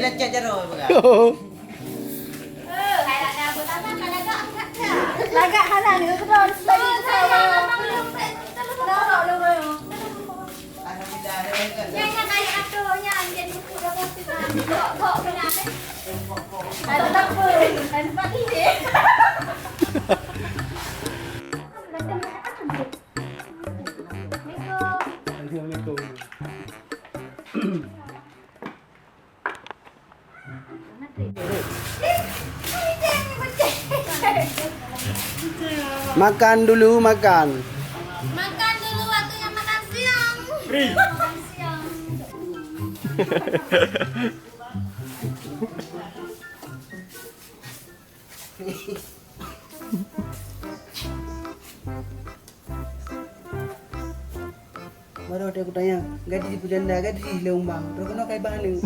lecet jero bukan. Hai nak dah buat apa kan lagak enggak. Lagak halan ni terus lagi sama. Ana tidak ada kan. Yang kayak atunya jadi buku dah pasti kan. Kok benar ni. Ada apa? Ada pagi ni. Assalamualaikum. Makan dulu, makan. Makan dulu waktunya makan siang. Free. Makan siang. Baru dia aku tanya, gaji di pujanda, gaji di Leumbang. Terus kena kai bang ni.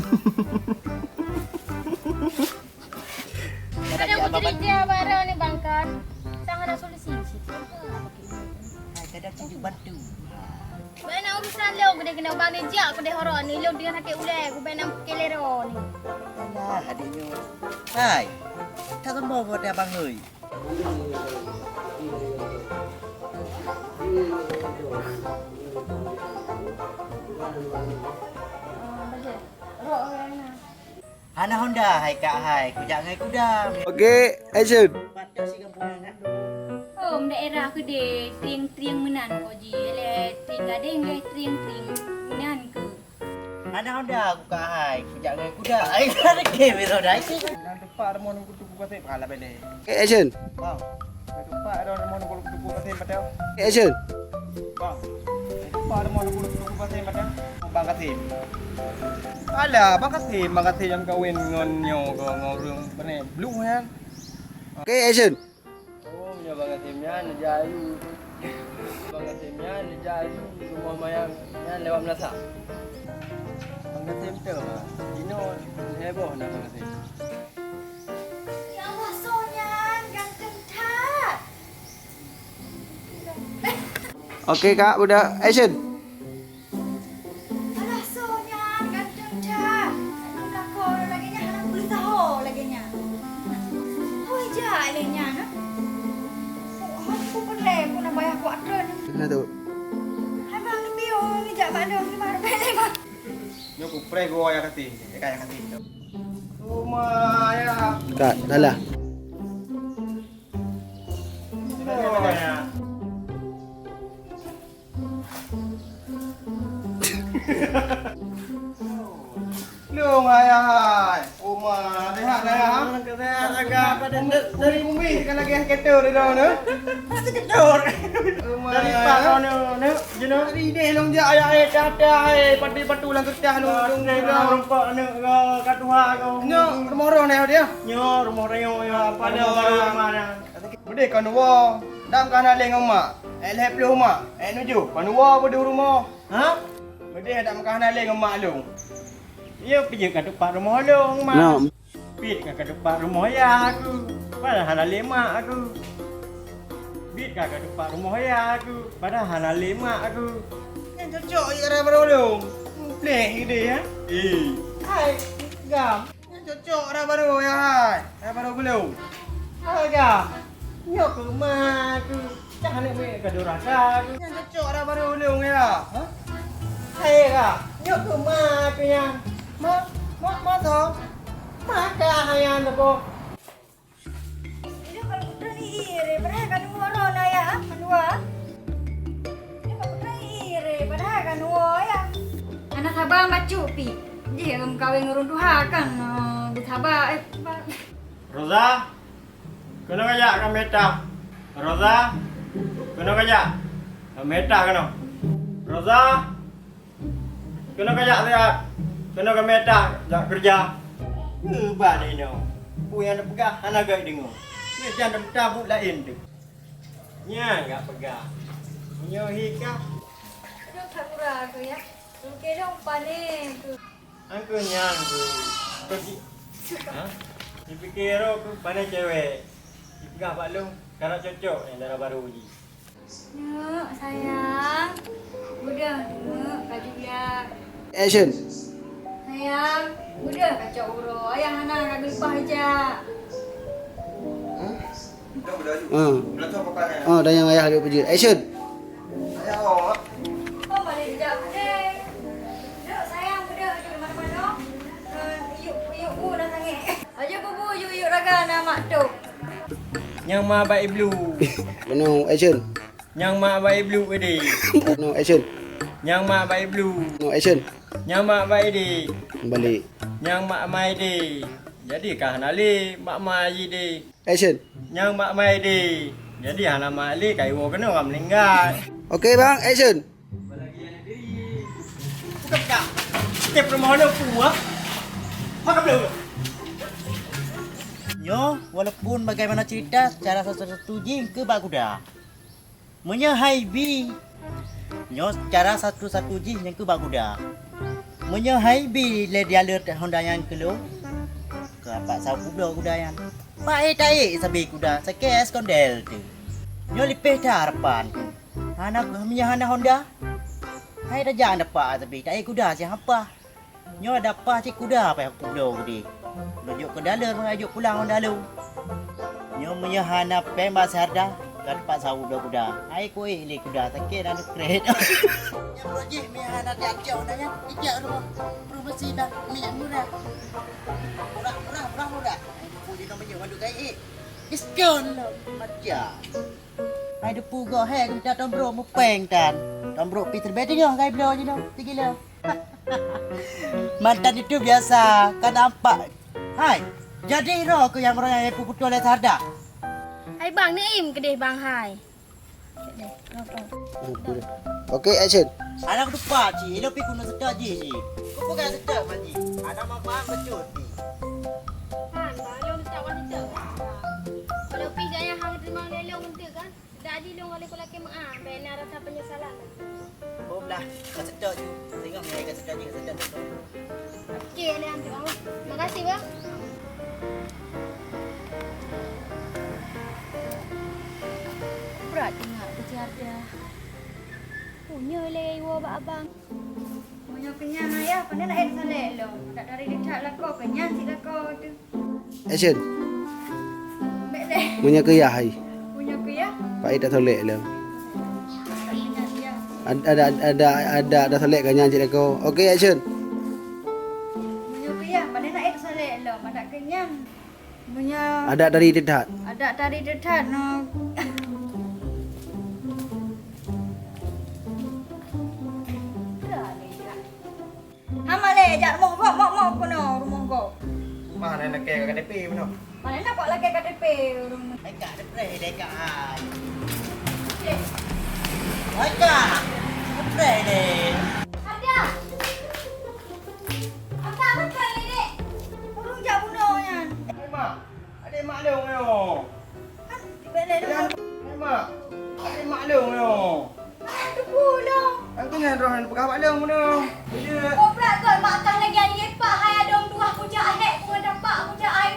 Ada aku cerita baru ni bangkan. Sangat ada solusi. Ada cuci batu. Bana urusan lo gede kena bang ni jak gede horor ni lo dengan hakik ulai aku bana kelero ni. Alah adiknya. Hai. Tak semua buat dia bang euy. Hana Honda hai kak hai. Kujak ngai kuda. Okey, action. Pada si kampung kan. Home daerah aku de triang-triang menan ko ji le triang gading le triang-triang menan ke. Hana Honda aku kak hai. Kujak ngai kuda. Ai ada ke biro dai. Nang depan mon aku tuku kate pala bele. Okey, action. Bang. Nang depan ada mon aku tuku kate padao. Okey, action. Bang. Nang depan mon aku tuku kate padao. Bang Kasim. Alah, Bang Kasim yang kawin ngon nyo ko ngorung bane blue kan. Okey, action. Oh, nya Bang Kasimnya Najayu. Bang Kasimnya Najayu rumah mayang yang lewat Melasa. Bang Kasim tu mah. Dino heboh nak Bang Kasim. Ya Allah Sonyan ganteng tak. Okey kak, budak action. Alah Sonyan ganteng tak. Anak lakon lagi nya anak boleh tahu lagi nya. Hoi ja le nya na. Aku pun le pun nak bayar kuatron. Nah tu. Hai bang ni bio ni jak bandung ni mar bele bang. Nyo ku prego ya Kasim. Kayak Kasim tu. Rumah ya. Kak, salah. Oh, ya. Lu ayah, rumah rehat dah. Rehat agak pada dari bumi kan lagi ketur di dalam tu. Masih ketur. Dari pak ni, jenuh hari ni long dia ayah kata padi patu lang ketah lu dong rompak ni katuha kau. Nyo rumah orang ni dia. Nyo rumah orang ya pada baru mana. Bude kan wa, dam kan ale ngoma. Eleh pelu rumah. Nuju, kan wa bude rumah. Ha? Bude ada makan ale ngoma lu. Ya pergi ke depan rumah lu, mak. No. Pergi ke depan rumah ya aku. Padahal lima aku. Pergi ke depan rumah ya aku. Padahal lima aku. Yang cocok je ada baru lu. Play ide ya. Hai, gam. Yang cocok ada baru ya hai. Ada baru belum. Hai gam. Nyok ke rumah aku. Jangan nak pergi ke duraka aku. Yang cocok ada baru belum ya. Ha? Hai gam. Nyok ke rumah aku yang. Mak tahu. Maka hayan tu. Ini kalau putra ni ire padahal kan corona ya, menua. Ini kalau putra ni ire padahal kan ya. Anak Sabah macu pi. Dia kawin ngurung tuhakan. Di Sabah Roza, kena kaya kameta. Roza, kena kaya kameta kena. Roza, kena kaya lihat. Kena kameta tak kerja. Balik ni. Ku yang nak pegah anak gak dengar. Dia jangan tabut lain tu. Nya enggak pegah. Nyo hika. Aduh sakura aku ya. Mungkin dong panik tu. Angku nyang tu. Pergi. Ha? Dipikir aku pandai cewek. Dipegah pak lu. Kalau cocok yang darah baru ni. Sayang. Udah, baju dia. Action. Sayang, udah kacau uro. Ayah anak kagak lupa aja. Dah berdaju. Dah tu apa kan? Oh, dan yang ayah ada puji. Action. Ayo. Oh, balik sekejap deh. Duk, sayang, udah duduk mana-mana. Yuk, bu dah sangat. Aja bu, yuk raga nak mak tu. Yang ma baik blue. No, action. Yang ma baik blue ini. No, action. Yang ma baik blue. No, action. Yang mak baik di. Balik. Yang mak mai di. Jadi kah nali mak mai di. Action. Yang mak mai di. Jadi hana mak li kai wo kena orang meninggal. Okey bang, action. Bukan kak. Step rumah nak puak. Makan belum? Nyo, walaupun bagaimana cerita secara satu-satu jing ke bak kuda. Menyahai bi. Nyo secara satu-satu jing yang ke bak kuda. Menyahai bi le dia le Honda yang kelo. Ke apa sapu kuda yang. Pak tai sabi kuda, sakes kondel tu. Nyo lipeh harapan. Anak menyahana Honda. Hai dah jangan dapat sabi tai kuda siapa. Nyo dapat cik kuda apa kuda kudi. Rujuk ke dalam mengajuk pulang orang dalam. Nyo menyahana pembak sarda kat pak sawu kuda. Ai ko ile kuda sakit dan kret. Yang rojih menyahana dia jauh dah ya. Ijak rumah. Rumah sida minyak murah. Murah. Puji nama je madu kai. Diskon lah macam. Ai depu go he kita tombro mu peng tan. Tombro pi terbeda nya kai belo je no. Tigila. Mantan itu biasa kan nampak. Hai, jadi roh ke yang orang yang puput oleh sarda. Hai bang ni im kedih bang hai. Okey, action. Anak lupa ci, lo pi kuno sedar ji. Kau bukan sedar manji. Anak mama becut ni. Han balong tak wan itu. Kalau pi gaya hang terima lelong itu kan. Dah di long oleh kolak ke mak benar rasa penyesalan. Oh belah, kau sedar ju. Tengok ni kau sedar ji, kau sedar tu. Okey le ambil bang. Terima kasih bang. Berat dengar bertiada. Punya le iwo abang. Punya kenyang ayah, pandai nak air saleh lo. Tak dari dekat lah kau, kenyang si lah kau tu. Action. Baik deh. Punya ke ya hai. Punya ke ya? Pak tak tolek lah. Tak kenyang dia. Ada tolek kan yang cik kau. Okey, action. Punya ke ya, pandai nak air saleh lo. Madak kenyang. Punya Ada dari tidak. ada tadi dekat no. Hamale jak mok kono rumah kau. Mana nak ke KTP mana? Mana nak buat lagi KTP rumah. Dekat depre dekat ai. Dekat. Depre deh. Ada. Apa betul ni dek? Urung jak bunonya. Mak. Adik mak long yo. Kan bele dulu. Mak. Adik mak long yo. Tu pulong. Aku ngan rohan pegah mak long mana? Dia. Kau pula kau makan lagi ani pak hai adong dua aku jak hek ku dapat aku jak ai.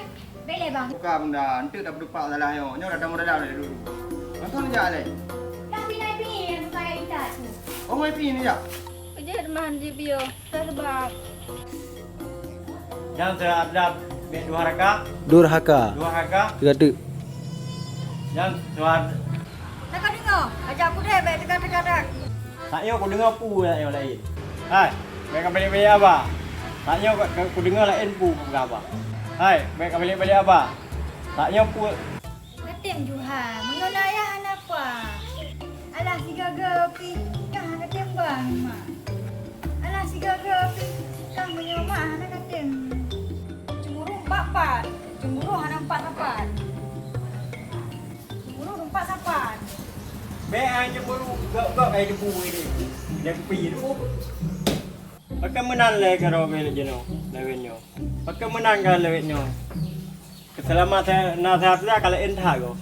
Bele bang. Bukan benda, nanti dah berdepak salah yo. Nyo dah dah dari dulu. Antu ni jak le. Dah pinai yang saya minta tu. Oh mai pi ni jak. Kerja teman di bio. Terbang. Yang terhadap ben dua harga, Durhaka. dua harga. Kata. Yang tuan Nak kau dengar? Ajak aku deh baik dekat-dekat. tak yo aku dengar pu lah yang lain. Hai, mereka balik-balik apa? Tak yo aku dengar lain pu apa? Hai, mereka balik-balik apa? Tak yo pu Katim Juhan, mengenai ayah anak apa? Alah si gagal pi, kah katim bang mak. Alah si gagal pi, kah menyoma anak katim. Cemburu empat, cemburu anak empat. Cemburu empat sapat. be aja baru gak kayak debu ini. Dia pi tu. Pakai menang le karo bel jeno, lewetnya. Pakai menang kan lewetnya. Keselamatan nasihatnya kalau entah go.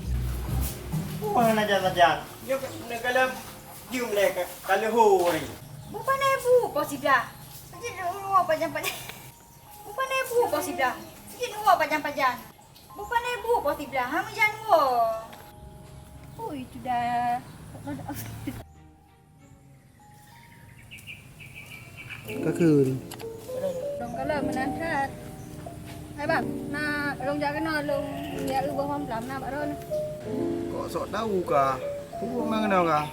Wah saja. Yo kalau dium le kalau hori. Bukan ibu posiblah. Sikit dulu panjang-panjang. Bukan ibu posiblah. Sikit dulu panjang-panjang. Bukan ibu posiblah. Ha menjan dulu. Oh itu dah. Kakun. Dong kalau menangkat. Hai bang, na long jangan na long ya ubah hom lam na baron. Kok sok tahu kah? Aku mang kenal kah?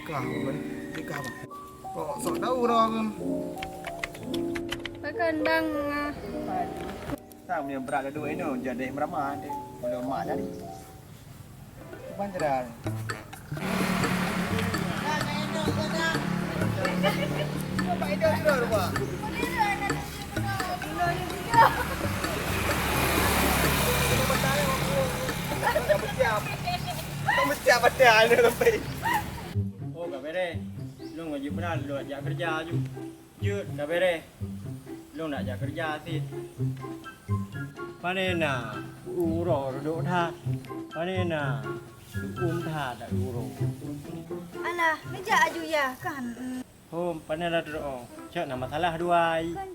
Kah, ben. Kah bang. Kok sok tahu dah kan? Bahkan bang Tak punya berat kedua ini jadi meramah dia. Boleh mak tadi. Bukan cerah. Apa itu sudah rumah? Kamu siap ada anu lebih. Oh, gak bere. Lu ngajak benar, lu ajak kerja aja. Jut, gak bere. Lu nak ajak kerja sih. Panena, uro duduk tha. Panena, tha dak uro. alah, meja aju ya kan. Oh, panena duduk. Cak nama salah duai. Kan